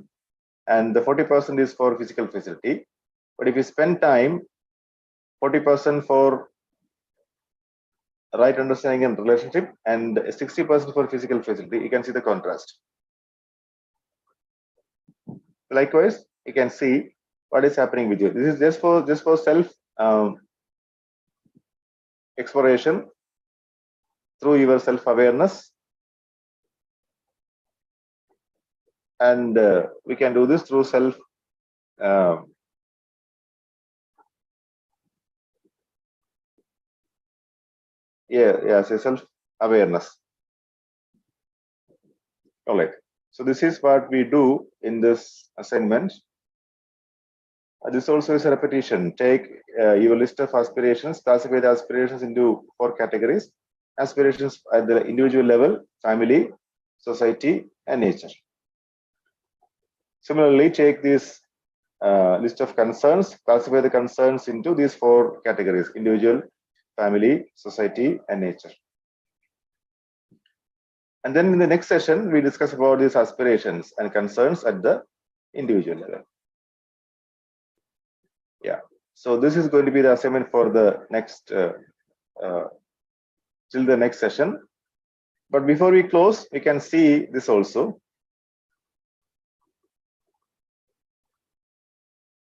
and the 40% is for physical facility. But if you spend time 40% for right understanding and relationship and 60% for physical facility, you can see the contrast. Likewise, you can see what is happening with you. This is just for self exploration through your self awareness, and we can do this through self say self awareness. All right. So this is what we do in this assignment. This also is a repetition. Take your list of aspirations, classify the aspirations into 4 categories: aspirations at the individual level, family, society, and nature. Similarly, take this list of concerns, classify the concerns into these 4 categories: individual, family, society, and nature. And then in the next session, we discuss about these aspirations and concerns at the individual level. Yeah. So this is going to be the assignment for the next till the next session. But before we close, we can see this also.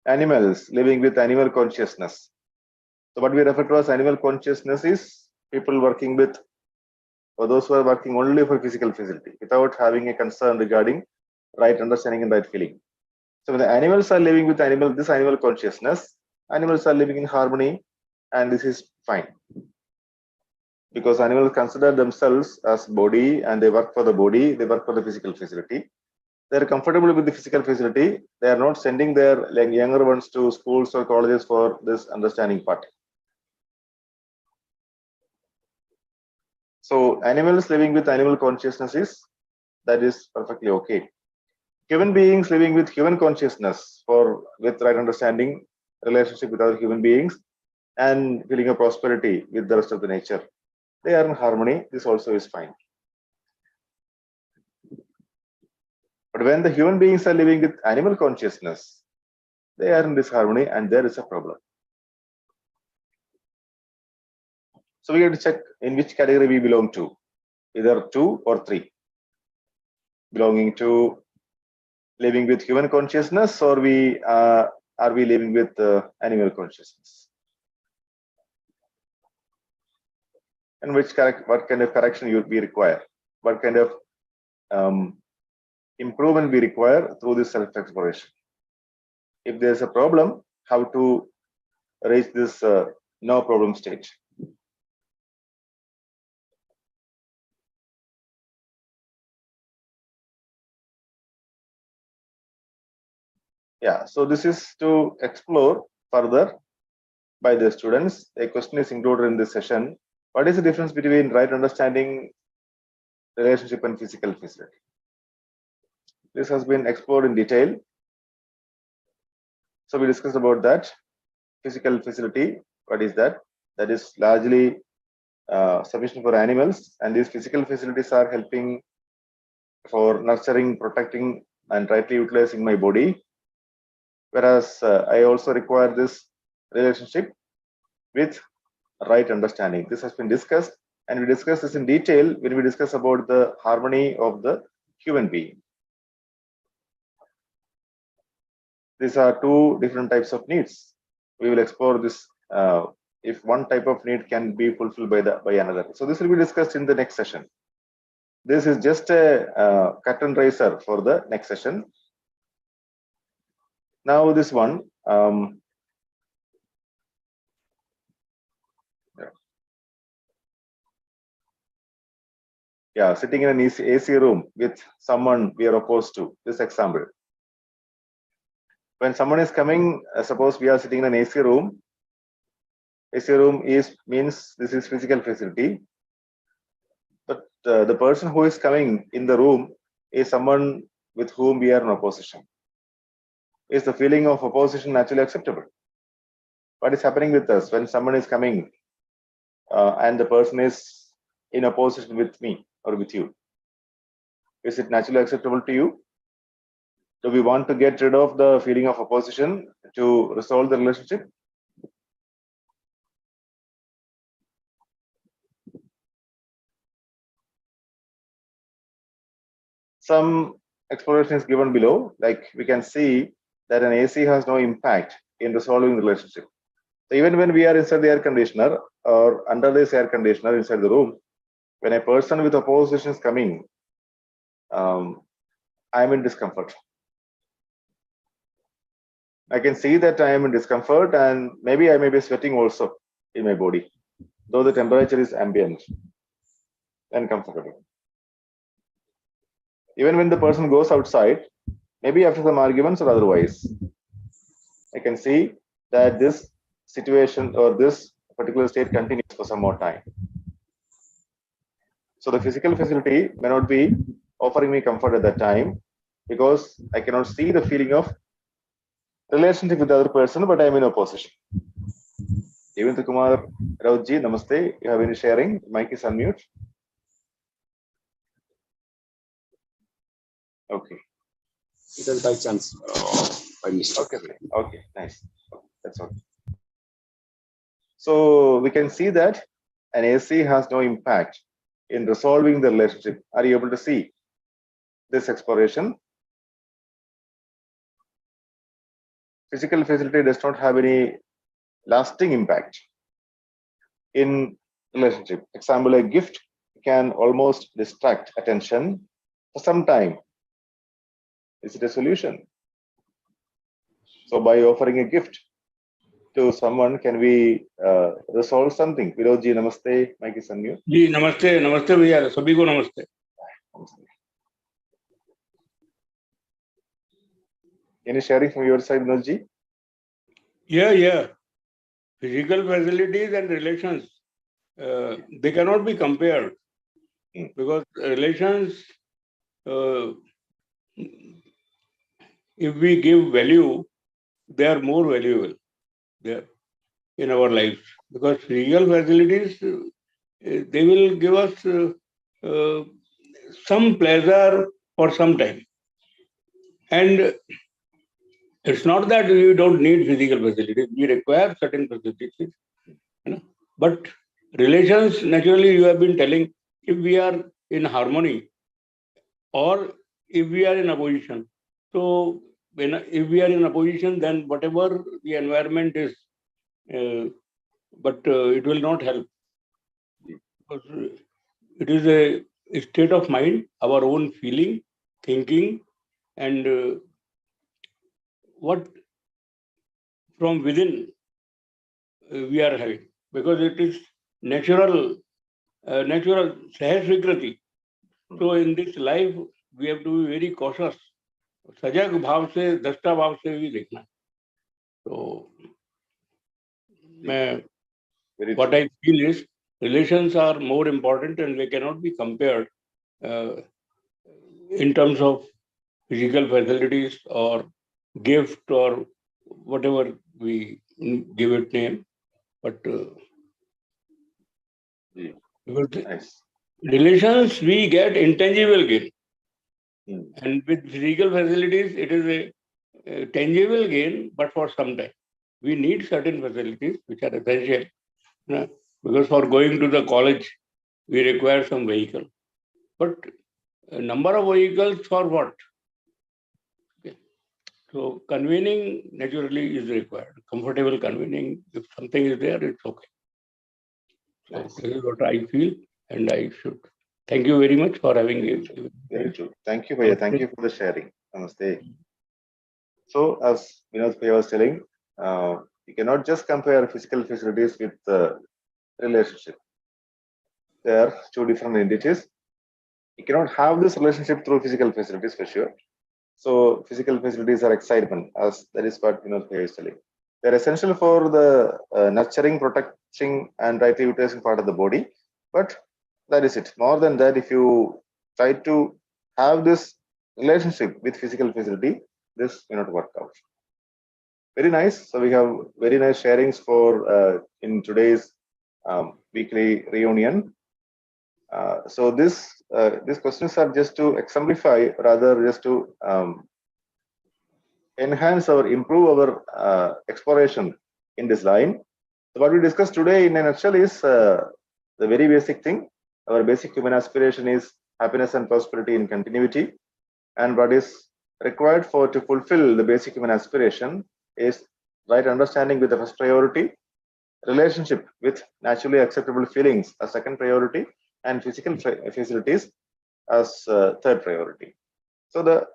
Animals living with animal consciousness. So what we refer to as animal consciousness is people working with, or those who are working only for physical facility without having a concern regarding right understanding and right feeling. So when the animals are living with this animal consciousness, animals are living in harmony, and this is fine. Because animals consider themselves as body, and they work for the body, they work for the physical facility. They are comfortable with the physical facility. They are not sending their younger ones to schools or colleges for this understanding part. So animals living with animal consciousness that is perfectly okay. Human beings living with human consciousness with right understanding, relationship with other human beings, and feeling of prosperity with the rest of the nature, they are in harmony. This also is fine. But when the human beings are living with animal consciousness, they are in disharmony and there is a problem. So we have to check in which category we belong to, either 2 or 3. Belonging to living with human consciousness, or are we living with animal consciousness? And what kind of correction we require? What kind of improvement we require through this self-exploration? If there's a problem, how to reach this no problem state? Yeah, so this is to explore further by the students. A question is included in this session. What is the difference between right understanding, relationship, and physical facility? This has been explored in detail. So we discussed about that. Physical facility, what is that? That is largely sufficient for animals, and these physical facilities are helping for nurturing, protecting, and rightly utilizing my body. Whereas I also require this relationship with right understanding. This has been discussed, and we discussed this in detail when we discuss about the harmony of the human being. These are 2 different types of needs. We will explore this if one type of need can be fulfilled by another. So this will be discussed in the next session. This is just a curtain raiser for the next session. Now this one, yeah, sitting in an AC room with someone we are opposed to. This example. When someone is coming, suppose we are sitting in an AC room. AC room means this is physical facility. But the person who is coming in the room is someone with whom we are in opposition. Is the feeling of opposition naturally acceptable? What is happening with us when someone is coming and the person is in opposition with me or with you? Is it naturally acceptable to you? Do we want to get rid of the feeling of opposition to resolve the relationship? Some exploration is given below, like we can see that an AC has no impact in resolving the relationship. So even when we are inside the air conditioner or under this air conditioner inside the room, when a person with opposition is coming, I'm in discomfort. I can see that I am in discomfort, and maybe I may be sweating also in my body, though the temperature is ambient and comfortable. Even when the person goes outside, maybe after some arguments or otherwise, I can see that this situation or this particular state continues for some more time. So the physical facility may not be offering me comfort at that time because I cannot see the feeling of relationship with the other person, but I am in opposition. Devendra Kumar Rautji, namaste. You have any sharing? Mic is unmute. Okay. It was by chance. By mistake. Okay, nice. That's all. So we can see that an AC has no impact in resolving the relationship. Are you able to see this exploration? Physical facility does not have any lasting impact in relationship. Example, a gift can almost distract attention for some time. Is it a solution? So by offering a gift to someone, can we resolve something? Virodji, namaste. Mic is unmute. जी नमस्ते नमस्ते भैया सभी को नमस्ते. Any sharing from your side, Vinodji? Yeah. Physical facilities and relations, they cannot be compared because relations, if we give value, they are more valuable there in our lives, because physical facilities, they will give us some pleasure for some time, And it's not that we don't need physical facilities. We require certain facilities. You know? But relations, naturally, you have been telling, if we are in harmony or if we are in opposition. So if we are in opposition, then whatever the environment is, but it will not help. Because it is a state of mind, our own feeling, thinking, and what from within we are having, because it is natural sahaj vikrati. So in this life, we have to be very cautious. Sajag bhav se, dashta bhav se bhi dekhna. So what I feel is relations are more important and they cannot be compared in terms of physical facilities or gift or whatever we give it name. But Nice. relations, we get intangible gain. And with physical facilities, it is a tangible gain, but for some time. We need certain facilities which are essential. You know, because for going to the college, we require some vehicle. But a number of vehicles for what? Okay. So convening naturally is required. Comfortable convening, if something is there, it's okay. So this is what I feel, and I should. Thank you very much for having me. Very true. Thank you, Bhaiya. Thank you for the sharing. Namaste. So, as Vinod Bhaiya was telling, you cannot just compare physical facilities with relationship. They are two different entities. You cannot have this relationship through physical facilities for sure. So, physical facilities are excitement, as that is what Vinod Bhaiya is telling. They're essential for the nurturing, protecting, and right utilizing part of the body. But that is it. More than that, if you try to have this relationship with physical facility, this may not work out. Very nice. So we have very nice sharings for in today's weekly reunion. So these questions are just to exemplify, rather just to enhance or improve our exploration in this line. So what we discussed today in a nutshell is the very basic thing. Our basic human aspiration is happiness and prosperity in continuity. And what is required to fulfill the basic human aspiration is right understanding with the first priority, relationship with naturally acceptable feelings as second priority, and physical facilities as third priority. So the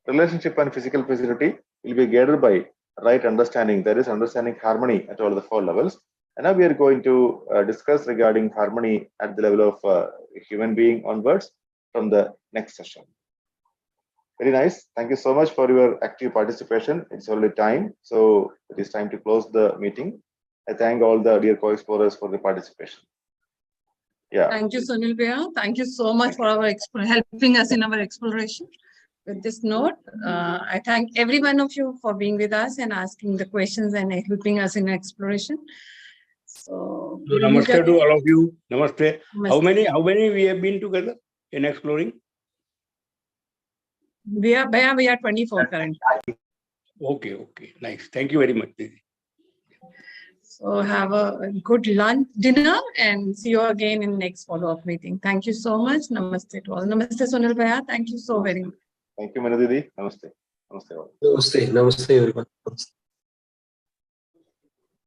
relationship and physical facility will be guided by right understanding, that is understanding harmony at all the four levels. And now we are going to discuss regarding harmony at the level of a human being onwards from the next session. Very nice. Thank you so much for your active participation. It's already time. So it is time to close the meeting. I thank all the dear co-explorers for the participation. Yeah. Thank you, Sunil Bhaiya. Thank you so much for our helping us in our exploration. With this note, I thank every one of you for being with us and asking the questions and helping us in exploration. So Namaste to all of you. Namaste. Namaste. How many we have been together in exploring? We are 24 currently. Okay. Nice. Thank you very much, Didi. So have a good dinner, and see you again in next follow-up meeting. Thank you so much. Namaste to all. Namaste, Sunil Bhaiya. Thank you so very much. Thank you, Manu Didi. Namaste. Namaste all. Namaste everyone.